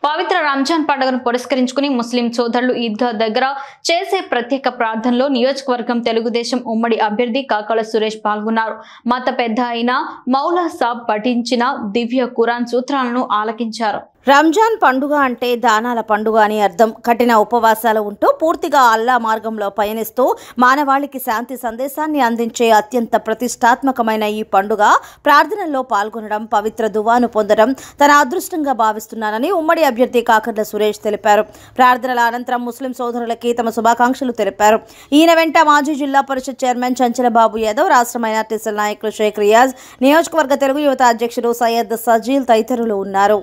పవిత్ర రంజాన్ పండుగను పురస్కరించుకుని ముస్లిం సోదరులు ఈద్గా దగ్గర చేసే ప్రత్యేక ప్రార్థనలో నియోజకవర్గం తెలుగుదేశం ఉమ్మడి అభ్యర్థి కాకల సురేష్ పాల్గొన్నారు. మత పెద్ద అయిన మౌలా సాబ్ పఠించిన దివ్య ఖురాన్ సూత్రాలను ఆలకించారు. రంజాన్ పండుగ అంటే దానాల పండుగ అని అర్థం. కఠిన ఉపవాసాలు ఉంటూ పూర్తిగా అల్లా మార్గంలో పయనిస్తూ మానవాళికి శాంతి సందేశాన్ని అందించే అత్యంత ప్రతిష్టాత్మకమైన ఈ పండుగ ప్రార్థనల్లో పాల్గొనడం, పవిత్ర దువాను పొందడం తన అదృష్టంగా భావిస్తున్నానని ఉమ్మడి అభ్యర్థి కాకర్ల సురేష్ తెలిపారు. ప్రార్థనల అనంతరం ముస్లిం సోదరులకి తమ శుభాకాంక్షలు తెలిపారు. ఈయన వెంట మాజీ జిల్లా పరిషత్ చైర్మన్ చంచలబాబు యాదవ్, రాష్ట్ర మైనార్టీ సెల్ నాయకులు షేక్ రియాజ్, నియోజకవర్గ తెలుగు యువత అధ్యక్షుడు సయ్యద్ సజీల్ తదితరులు ఉన్నారు.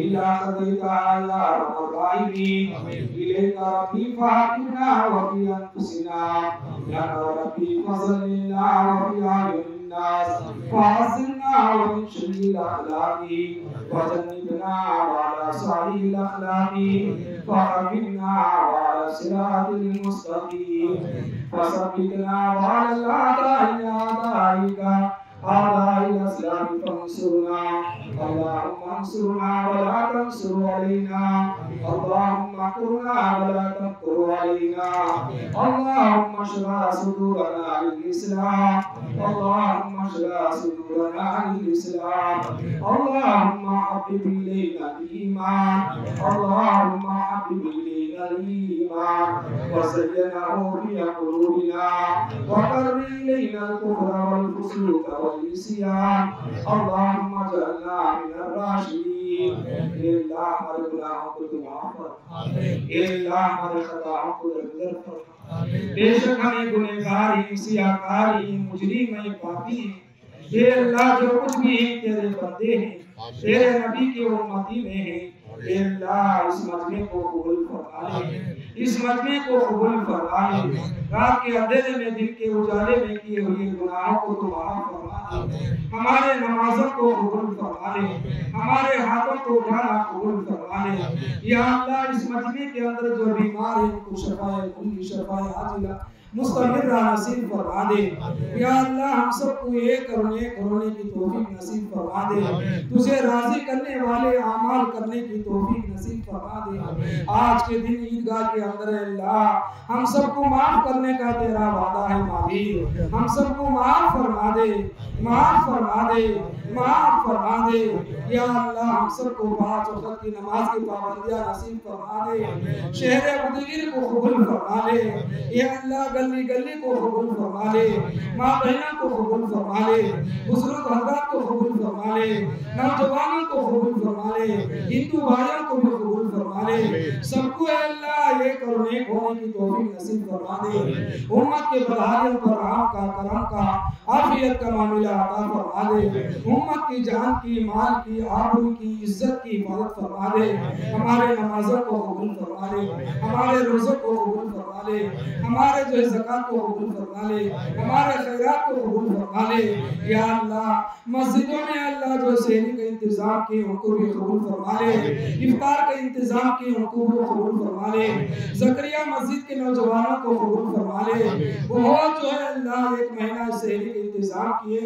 إلا قضيت على الراحمين إليك ربي فاحكمنا وفي أنفسنا يا ربي فصلنا وفي أعين الناس فحسنا ومن شر الأخلاق وجنبنا على صالح الأخلاق فحملنا على صراط المستقيم وثبتنا على الأعداء أعدائك أعداء الإسلام فانصرنا اللهم انصرنا ولا تنصر علينا اللهم اكرمنا ولا تنكر علينا اللهم اشرح صدورنا للإسلام اللهم اشرح صدورنا للإسلام اللهم حبب إلينا الإيمان اللهم حبب إلينا الإيمان وزينه في قلوبنا وقرب إلينا الكفر والفسوق والعصيان اللهم اجعلنا من الراشدين إلا مرضنا وقد معفر إلا مرضنا وقد ذرفر बेशक हमें गुनहगार ही सियाकार ही मुजरिम ही पापी ये अल्लाह जो कुछ भी है तेरे बंदे हैं तेरे नबी के उम्मती में है ये अल्लाह इस मजमे को कबूल फरमा ले इस मजमे को कबूल फरमा ले रात के अंधेरे में दिन के उजाले में किए हुए गुनाहों को तू माफ फरमा ले हमारे नमाजों को कबूल फरमा ले हमारे हाथों को उठाना कबूल फरमा ले या अल्लाह इस मजमे के अंदर जो बीमार है उनको शफाए कुल्ली शफाए आजिला मुस्तमिर नसीब फरमा दे या अल्लाह हम सबको एक करने की तौफीक नसीब फरमा दे तुझे राजी करने वाले अमाल करने की तौफीक नसीब फरमा दे आज के दिन ईदगाह के अंदर अल्लाह हम सबको माफ करने का तेरा वादा है मालिक हम सबको माफ फरमा दे माफ फरमा दे माफ फरमा दे या अल्लाह हम सबको पांच वक्त की नमाज की पाबंदियां नसीब फरमा दे शहर उदगीर को कबूल फरमा ले या अल्लाह गली गली को कबूल फरमा ले मां बहनों को कबूल फरमा ले बुजुर्ग हजरात को कबूल फरमा ले नौजवानों को कबूल फरमा ले हिंदू भाइयों को भी कबूल फरमा ले सबको अल्लाह ये करने होने की तौफीक नसीब फरमा दे उम्मत के बदहालियों पर रहम का करम का आफियत का मामला अता फरमा दे उम्मत की जान की माल की आबरू की इज्जत की हिफाजत फरमा दे हमारे नमाजों को कबूल फरमा ले हमारे रोज़ों को कबूल फरमा ले हमारे जो ज़कात को कबूल फरमा ले हमारे खैरात को कबूल फरमा ले या अल्लाह मस्जिदों में अल्लाह जो सहरी का इंतजाम किए उनको भी कबूल फरमा ले इफ्तार का इंतजाम किए उनको भी कबूल फरमा ले ज़करिया मस्जिद के नौजवानों को कबूल फरमा ले बहुत जो है अल्लाह एक महीना सहरी का इंतजाम किए